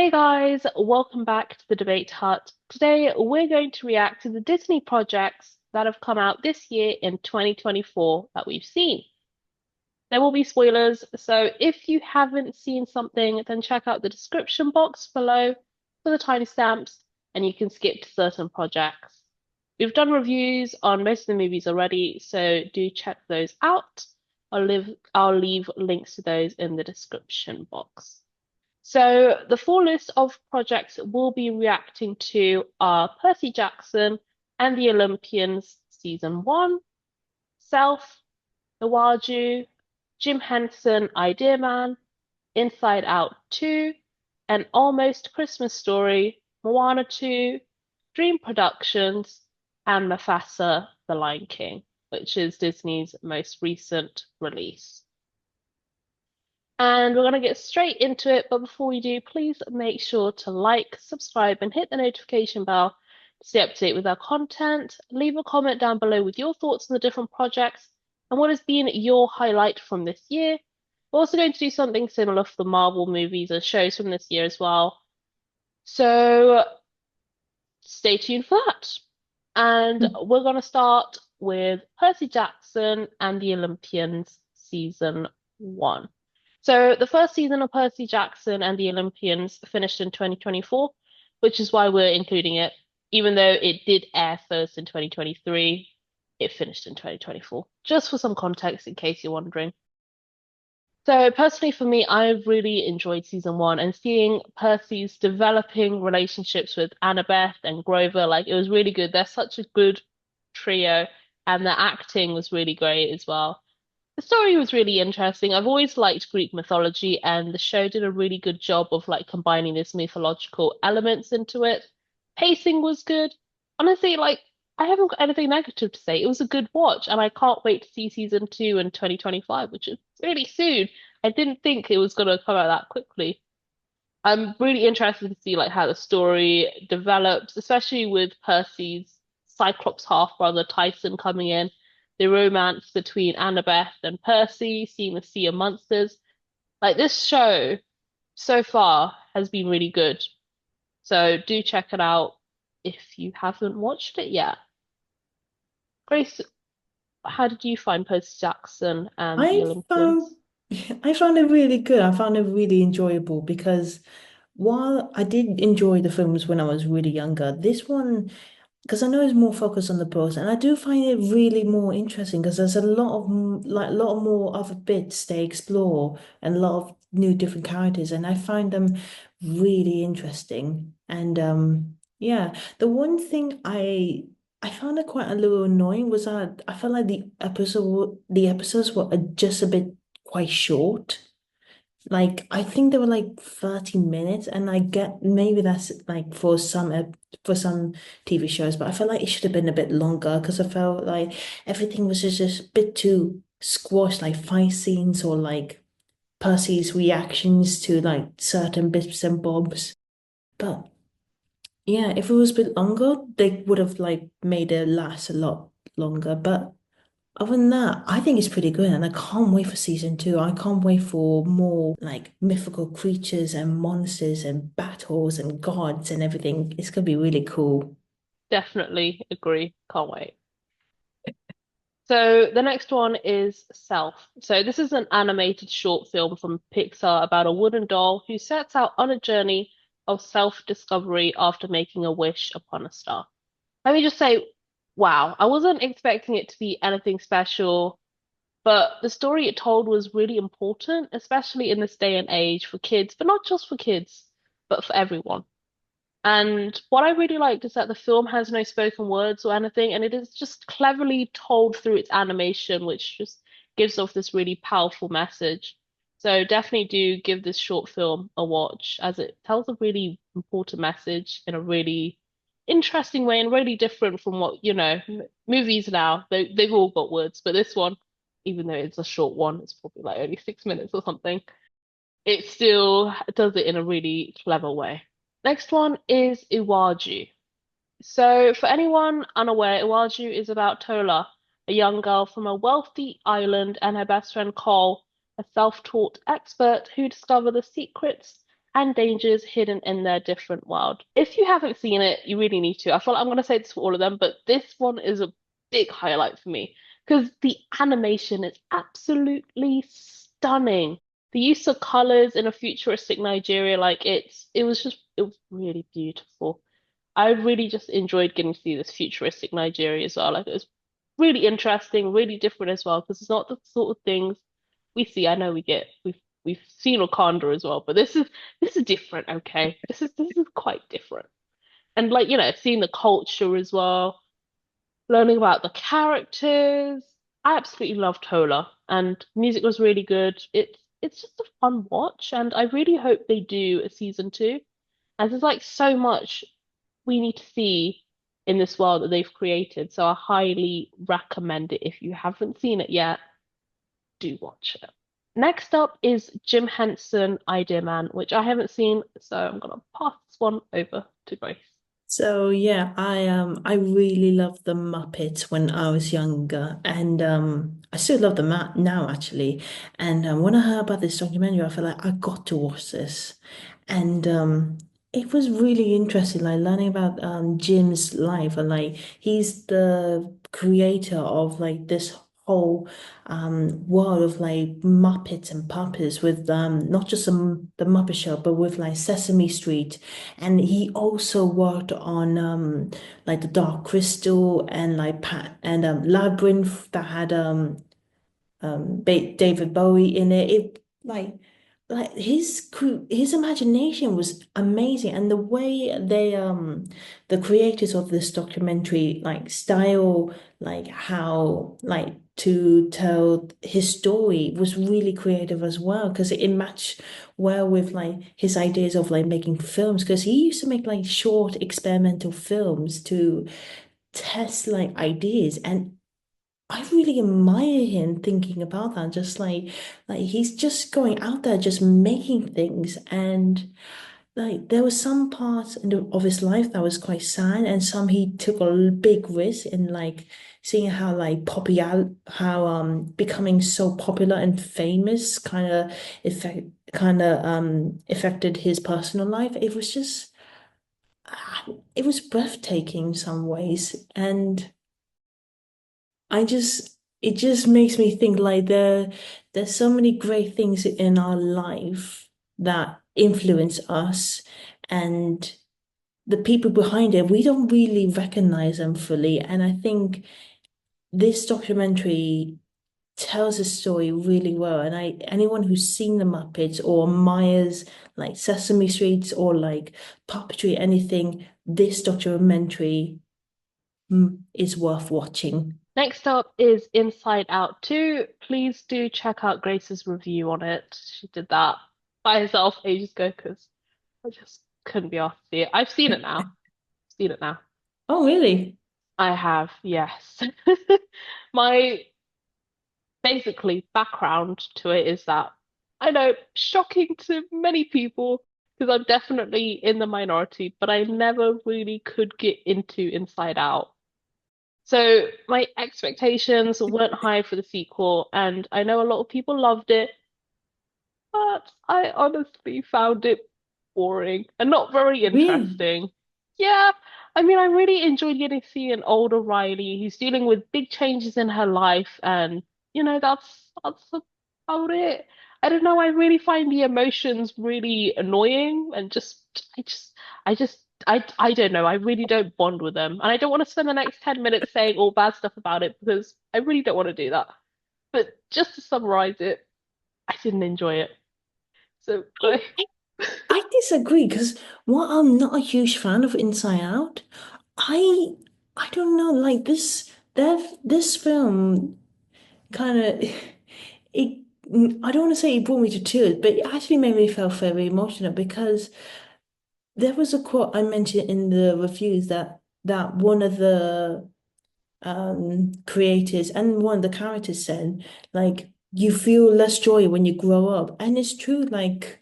Hey guys, welcome back to the Debate Hut. Today we're going to react to the Disney projects that have come out this year in 2024 that we've seen. There will be spoilers, so if you haven't seen something, then check out the description box below for the timestamps and you can skip to certain projects. We've done reviews on most of the movies already, so do check those out. I'll leave links to those in the description box. So the full list of projects we'll be reacting to are Percy Jackson and the Olympians Season 1, Self, Iwaju, Jim Henson Idea Man, Inside Out 2, An Almost Christmas Story, Moana 2, Dream Productions, and Mufasa: The Lion King, which is Disney's most recent release. And we're going to get straight into it, but before we do, please make sure to like, subscribe, and hit the notification bell to stay up to date with our content. Leave a comment down below with your thoughts on the different projects and what has been your highlight from this year. We're also going to do something similar for the Marvel movies or shows from this year as well. So stay tuned for that. And we're going to start with Percy Jackson and the Olympians Season 1. So the first season of Percy Jackson and the Olympians finished in 2024, which is why we're including it. Even though it did air first in 2023, it finished in 2024. Just for some context, in case you're wondering. So personally for me, I've really enjoyed season 1 and seeing Percy's developing relationships with Annabeth and Grover, like it was really good. They're such a good trio and the acting was really great as well. The story was really interesting. I've always liked Greek mythology, and the show did a really good job of like combining these mythological elements into it. Pacing was good. Honestly, like I haven't got anything negative to say. It was a good watch, and I can't wait to see season 2 in 2025, which is really soon. I didn't think it was gonna come out that quickly. I'm really interested to see like how the story develops, especially with Percy's Cyclops half brother Tyson coming in, the romance between Annabeth and Percy, seeing the Sea of Monsters. Like this show so far has been really good. So do check it out if you haven't watched it yet. Grace, how did you find Percy Jackson and the I found Olympians? I found it really good. I found it really enjoyable because while I did enjoy the films when I was really younger, this one, because I know it's more focused on the books, and I do find it really more interesting because there's a lot of like a lot more other bits they explore and a lot of new different characters, and I find them really interesting. And yeah, the one thing I found it quite a little annoying was that I felt like the episodes were just a bit quite short. Like I think they were like 30 minutes, and I get maybe that's like for some TV shows, but I felt like it should have been a bit longer because I felt like everything was just a bit too squashed, like fight scenes or like Percy's reactions to like certain bits and bobs. But yeah, if it was a bit longer, they would have like made it last a lot longer. But other than that, I think it's pretty good, and I can't wait for season 2. I can't wait for more like mythical creatures and monsters and battles and gods and everything. It's gonna be really cool. Definitely agree. Can't wait. So the next one is Self. So this is an animated short film from Pixar about a wooden doll who sets out on a journey of self-discovery after making a wish upon a star. Let me just say, wow, I wasn't expecting it to be anything special, but the story it told was really important, especially in this day and age for kids, but not just for kids, but for everyone. And what I really liked is that the film has no spoken words or anything, and it is just cleverly told through its animation, which just gives off this really powerful message. So definitely do give this short film a watch, as it tells a really important message in a really interesting way and really different from what, movies now. They've all got words, but this one, even though it's a short one, it's probably like only 6 minutes or something, it still does it in a really clever way. Next one is Iwaju. So, for anyone unaware, Iwaju is about Tola, a young girl from a wealthy island, and her best friend Cole, a self-taught expert who discover the secrets and dangers hidden in their different world. If you haven't seen it, you really need to. I feel like I'm going to say this for all of them, but this one is a big highlight for me because the animation is absolutely stunning. The use of colors in a futuristic Nigeria, like it was really beautiful. I really just enjoyed getting to see this futuristic Nigeria as well. Like it was really interesting, really different as well, because it's not the sort of things we see. I know we've seen Wakanda as well, but this is different, okay? This is quite different. And like, seeing the culture as well, learning about the characters. I absolutely loved Tola and music was really good. It's just a fun watch and I really hope they do a season two. And there's like so much we need to see in this world that they've created. So I highly recommend it. If you haven't seen it yet, do watch it. Next up is Jim Henson Idea Man, which I haven't seen, so I'm gonna pass this one over to Grace. So yeah, I really loved the Muppets when I was younger, and I still love them now actually. And when I heard about this documentary, I felt like I got to watch this, and it was really interesting, like learning about Jim's life, and like he's the creator of like this whole world of like Muppets and puppets with not just the Muppet Show, but with like Sesame Street. And he also worked on like the Dark Crystal and like Pat and Labyrinth that had David Bowie in it. It like his imagination was amazing, and the way the creators of this documentary like style like how like to tell his story was really creative as well because it matched well with like his ideas of like making films because he used to make like short experimental films to test like ideas and I really admire him thinking about that. Just like he's just going out there, just making things. And like there was some parts of his life that was quite sad, and some he took a big risk in like seeing how like poppy out, how becoming so popular and famous kind of affected his personal life. It was just it was breathtaking in some ways, and. It just makes me think like there's so many great things in our life that influence us and the people behind it, we don't really recognize them fully. And I think this documentary tells a story really well. And anyone who's seen the Muppets or admires like Sesame Streets or like puppetry, anything, this documentary is worth watching. Next up is Inside Out 2. Please do check out Grace's review on it. She did that by herself ages ago because I just couldn't be asked to see it. I've seen it now. Seen it now. Oh, really? I have, yes. My basically background to it is that I know shocking to many people because I'm definitely in the minority, but I never really could get into Inside Out. So my expectations weren't high for the sequel, and I know a lot of people loved it, but I honestly found it boring and not very Really? interesting. Yeah, I mean, I really enjoyed getting to see an older Riley who's dealing with big changes in her life, and that's about it. I don't know, I really find the emotions really annoying and I just I don't know, I really don't bond with them. And I don't want to spend the next 10 minutes saying all bad stuff about it because I really don't want to do that. But just to summarize it, I didn't enjoy it. So I I disagree because while I'm not a huge fan of Inside Out, I I don't know, like this film kind of it I don't want to say it brought me to tears, but it actually made me feel very emotional because there was a quote I mentioned in the reviews that one of the creators and one of the characters said, like, you feel less joy when you grow up. And it's true, like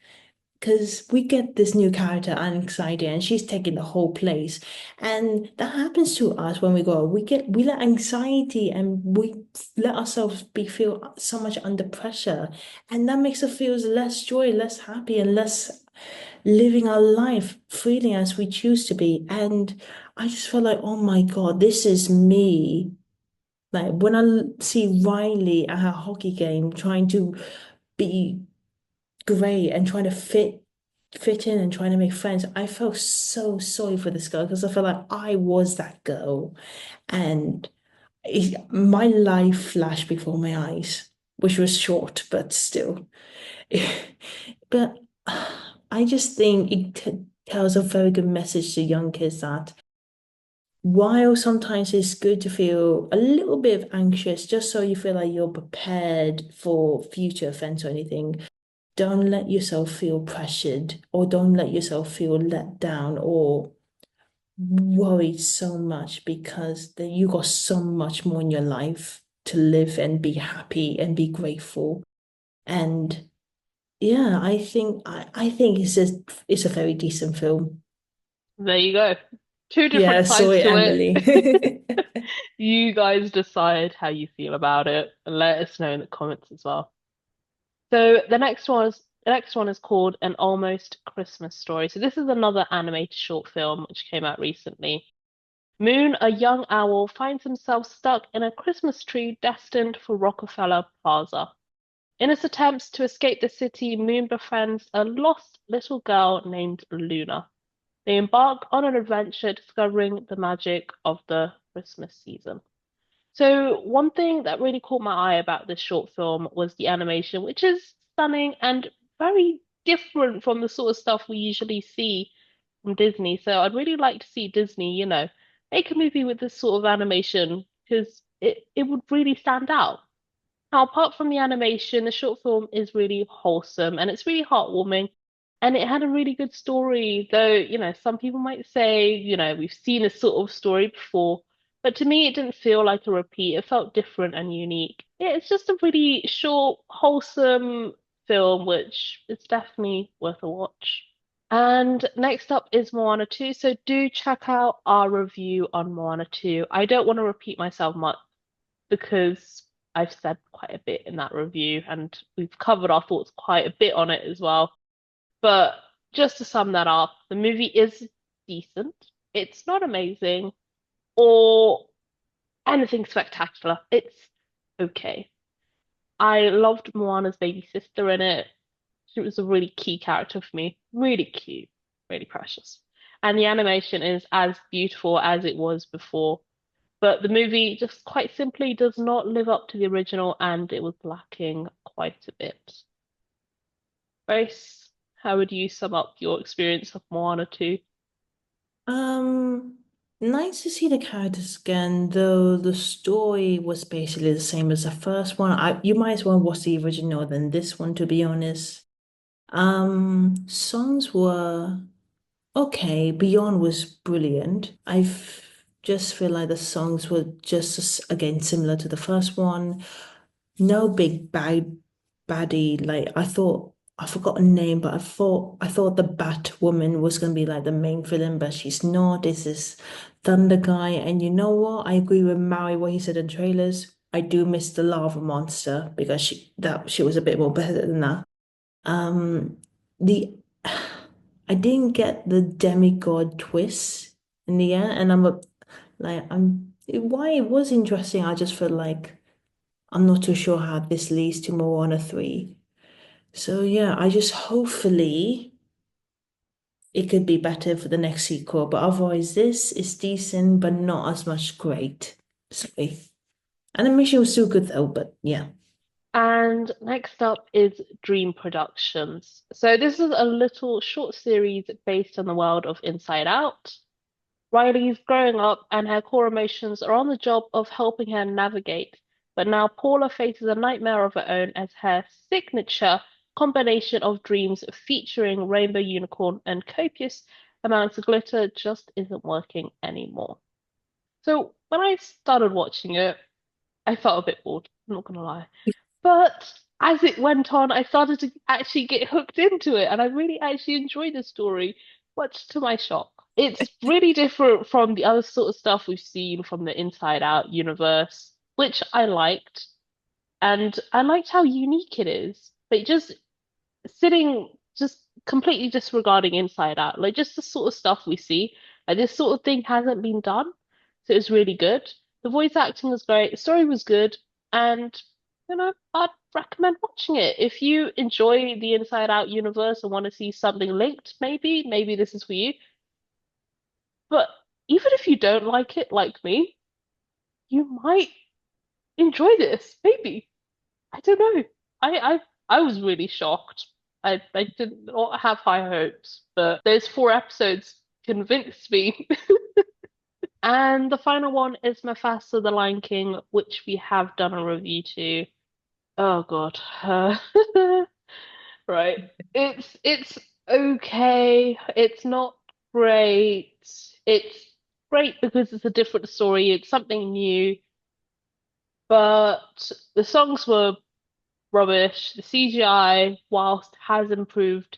because we get this new character, anxiety, and she's taking the whole place. And that happens to us when we go. We let anxiety and we let ourselves be feel so much under pressure. And that makes us feel less joy, less happy, and less living our life freely as we choose to be. And I just felt like, oh my God, this is me. Like when see Riley at her hockey game trying to be great and trying to fit in and trying to make friends, I felt so sorry for this girl because I felt like I was that girl. And my life flashed before my eyes, which was short, but still. But I just think it tells a very good message to young kids that while sometimes it's good to feel a little bit anxious, just so you feel like you're prepared for future events or anything, don't let yourself feel pressured or don't let yourself feel let down or worried so much because you got so much more in your life to live and be happy and be grateful. And yeah, I think it's a very decent film. There you go. Two different Yeah, sides sorry, to it. Emily. You guys decide how you feel about it and let us know in the comments as well. So the next one is called An Almost Christmas Story. So this is another animated short film which came out recently. Moon, a young owl, finds himself stuck in a Christmas tree destined for Rockefeller Plaza. In his attempts to escape the city, Moon befriends a lost little girl named Luna. They embark on an adventure discovering the magic of the Christmas season. So, one thing that really caught my eye about this short film was the animation, which is stunning and very different from the sort of stuff we usually see from Disney. So, I'd really like to see Disney, make a movie with this sort of animation because it would really stand out. Now, apart from the animation, the short film is really wholesome and it's really heartwarming. And it had a really good story, though, some people might say, we've seen this sort of story before. But to me, it didn't feel like a repeat. It felt different and unique. It's just a really short, wholesome film, which is definitely worth a watch. And next up is Moana 2. So do check out our review on Moana 2. I don't want to repeat myself much because I've said quite a bit in that review and we've covered our thoughts quite a bit on it as well. But just to sum that up, the movie is decent. It's not amazing or anything spectacular. It's okay. I loved Moana's baby sister in it. She was a really key character for me. Really cute, really precious. And the animation is as beautiful as it was before. But the movie just quite simply does not live up to the original and it was lacking quite a bit. Grace, how would you sum up your experience of Moana 2? Um, Nice to see the characters again, though the story was basically the same as the first one. You might as well watch the original than this one, to be honest. Songs were okay. Beyond was brilliant. Just feel like the songs were just again similar to the first one. No big baddie. Like I forgot her name, but I thought the Batwoman was gonna be like the main villain, but she's not. It's this Thunder guy. And you know what? I agree with Maui what he said in trailers. I do miss the lava monster because she was a bit more better than that. The I didn't get the demigod twist in the end, and why it was interesting. I just felt like I'm not too sure how this leads to Moana 3. So yeah, I just hopefully it could be better for the next sequel, but otherwise this is decent, but not as much great. Sorry. Animation was still good though, but yeah. And next up is Dream Productions. So this is a little short series based on the world of Inside Out. Riley's growing up and her core emotions are on the job of helping her navigate. But now Paula faces a nightmare of her own as her signature combination of dreams featuring rainbow unicorn and copious amounts of glitter just isn't working anymore. So when I started watching it, I felt a bit bored, I'm not gonna lie. But as it went on, I started to actually get hooked into it, and I really actually enjoyed the story, much to my shock. It's really different from the other sort of stuff we've seen from the Inside Out universe, which I liked, and I liked how unique it is. But just sitting, just completely disregarding Inside Out, like just the sort of stuff we see, like this sort of thing hasn't been done. So it was really good. The voice acting was great, the story was good, and I'd recommend watching it. If you enjoy the Inside Out universe and want to see something linked, maybe this is for you. But even if you don't like it, like me, you might enjoy this. Maybe. I don't know. I I was really shocked. I did not have high hopes, but those 4 episodes convinced me. And the final one is Mufasa, the Lion King, which we have done a review to. Oh God. Right. It's okay. It's not great. It's great because it's a different story. It's something new, but the songs were rubbish. The CGI, whilst has improved,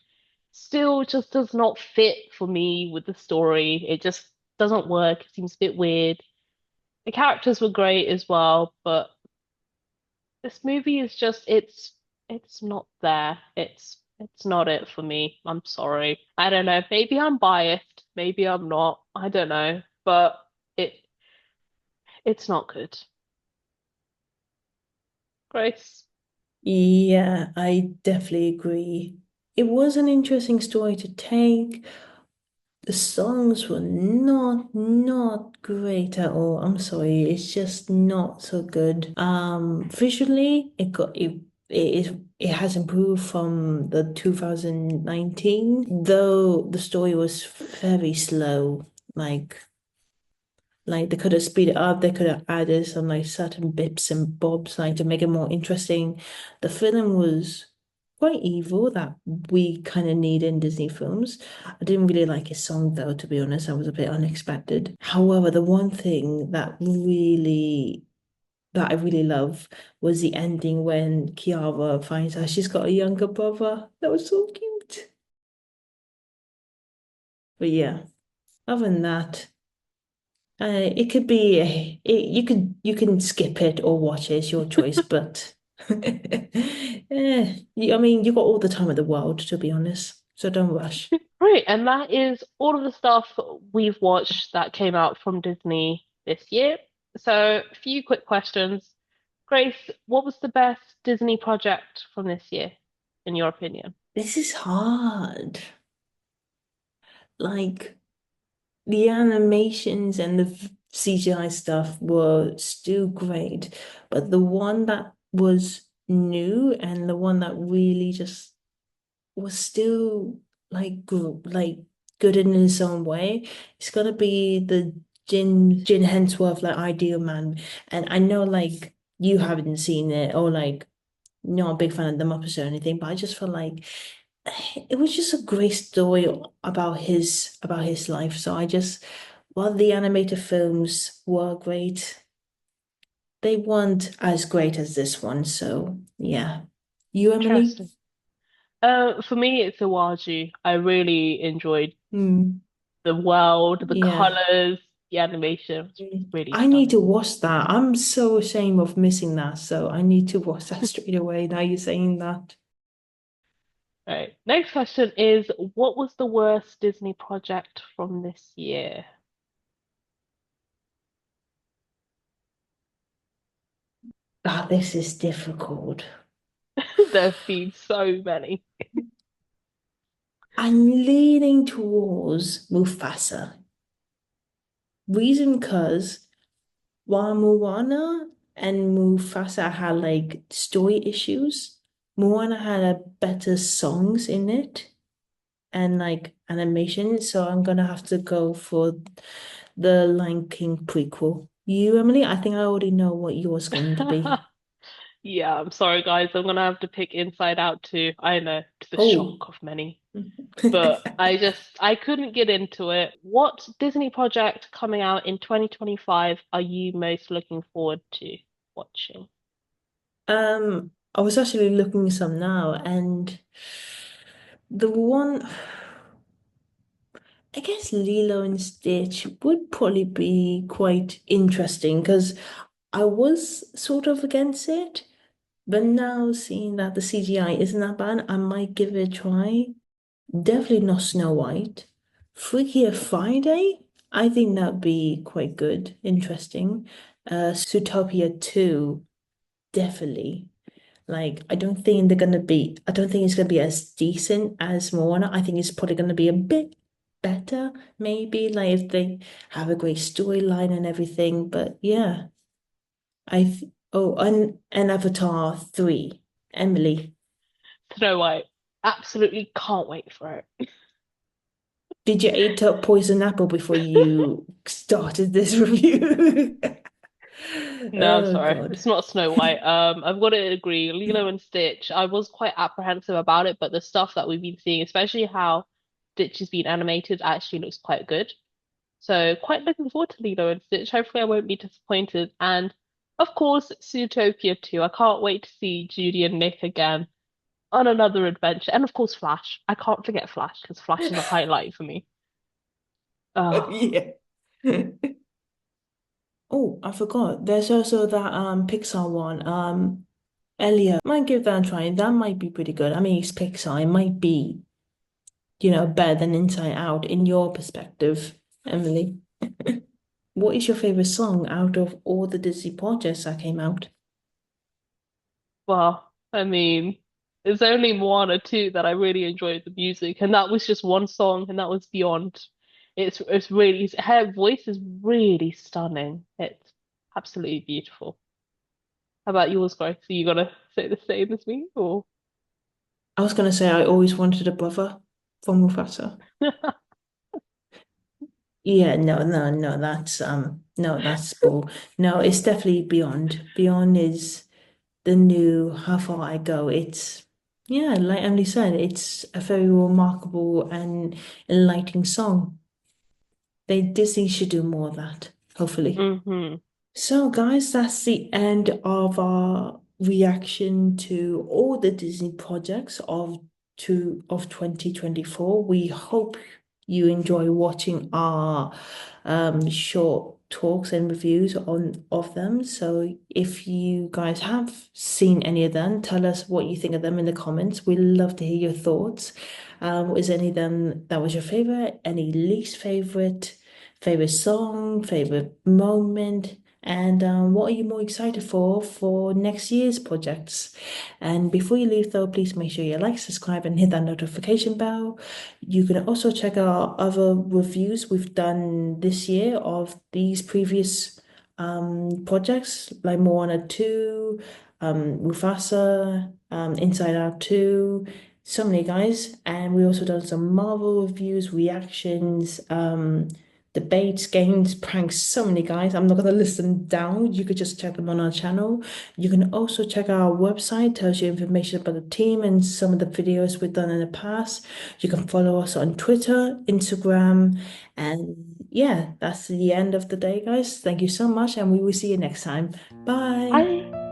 still just does not fit for me with the story. It just doesn't work. It seems a bit weird. The characters were great as well, but this movie is just it's not there. It's not it for me. I'm sorry. I don't know. Maybe I'm biased. Maybe I'm not. I don't know. But it it's not good. Grace. Yeah, I definitely agree. It was an interesting story to take. The songs were not great at all. I'm sorry, it's just not so good. Visually, it has improved from the 2019, though the story was very slow. Like like they could have speeded it up, they could have added some like certain bits and bobs like to make it more interesting. The film was quite evil that we kind of need in Disney films. I didn't really like his song though, to be honest. That was a bit unexpected. However, the one thing that I really love was the ending when Kiara finds out she's got a younger brother. That was so cute. But yeah, other than that. It could be you can skip it or watch it, it's your choice, but I mean you got all the time in the world to be honest, so don't rush. Right, and that is all of the stuff we've watched that came out from Disney this year. So, a few quick questions. Grace, what was the best Disney project from this year, in your opinion? This is hard. Like the animations and the CGI stuff were still great, but the one that was new and the one that really just was still like good in his own way. It's gonna be the Jin Hensworth like Ideal Man. And I know like you haven't seen it or like not a big fan of the Muppets or anything, but I just felt like it was just a great story about his life. So I just while the animated films were great, they weren't as great as this one. So yeah. You, Emily? Interesting. For me, it's Iwaju. I really enjoyed Hmm. the world, the Yeah. colors, the animation. It's really I need to stunning. watch that. I'm so ashamed of missing that, so I need to watch that straight away. Now you're saying that. Right. Next question is, what was the worst Disney project from this year? Ah, this is difficult. There's been so many. I'm leaning towards Mufasa. Reason because while Moana and Mufasa had like story issues, Moana had a better songs in it and like animation. So I'm gonna have to go for the Lion King prequel. You, Emily, I think I already know what yours going to be. Yeah, I'm sorry, guys. I'm gonna have to pick Inside Out too. I know, to the shock Oh. of many. But I couldn't get into it. What Disney project coming out in 2025 are you most looking forward to watching? I was actually looking some now, and the one, I guess Lilo and Stitch would probably be quite interesting because I was sort of against it, but now seeing that the CGI isn't that bad, I might give it a try. Definitely not Snow White. Freakier Friday? I think that'd be quite good, interesting. Zootopia 2, definitely. Like, I don't think it's gonna be as decent as Moana. I think it's probably gonna be a bit better, maybe, like if they have a great storyline and everything. But yeah, and Avatar 3, Emily. Snow White. Absolutely can't wait for it. Did you eat up poison apple before you started this review? No, I'm Oh sorry. God. It's not Snow White. I've got to agree. Lilo and Stitch, I was quite apprehensive about it, but the stuff that we've been seeing, especially how Stitch has been animated, actually looks quite good. So quite looking forward to Lilo and Stitch. Hopefully I won't be disappointed. And of course, Zootopia 2. I can't wait to see Judy and Nick again on another adventure. And of course, Flash. I can't forget Flash because Flash is a highlight for me. Oh, Yeah. Oh, I forgot. There's also that Pixar one. Elliot. Might give that a try. That might be pretty good. I mean, it's Pixar. It might be, better than Inside Out in your perspective, Emily. What is your favorite song out of all the Disney projects that came out? well, I mean, it's only Moana 2 that I really enjoyed the music, and that was just one song, and that was Beyond. It's really her voice is really stunning. It's absolutely beautiful. How about yours, Grace? Are you gonna say the same as me, or? I was gonna say I always wanted a brother from Mufasa. Yeah, no, that's bull. No, it's definitely Beyond. Beyond is the new How Far I Go. It's yeah, like Emily said, it's a very remarkable and enlightening song. Disney should do more of that, hopefully. Hmm. So, guys, that's the end of our reaction to all the Disney projects of 2024. We hope you enjoy watching our short talks and reviews on of them. So, if you guys have seen any of them, tell us what you think of them in the comments. We'd love to hear your thoughts. Is any of them that was your favorite? Any least favorite? Favorite song? Favorite moment? And what are you more excited for next year's projects? And before you leave, though, please make sure you like, subscribe, and hit that notification bell. You can also check out other reviews we've done this year of these previous projects, like Moana 2, Mufasa, Inside Out 2. So many guys, and we also done some Marvel reviews, reactions, debates, games, pranks, so many guys. I'm not gonna list them down. You could just check them on our channel. You can also check our website, tells you information about the team and some of the videos we've done in the past. You can follow us on Twitter, Instagram, and yeah, that's the end of the day, guys. Thank you so much, and we will see you next time. Bye. Bye.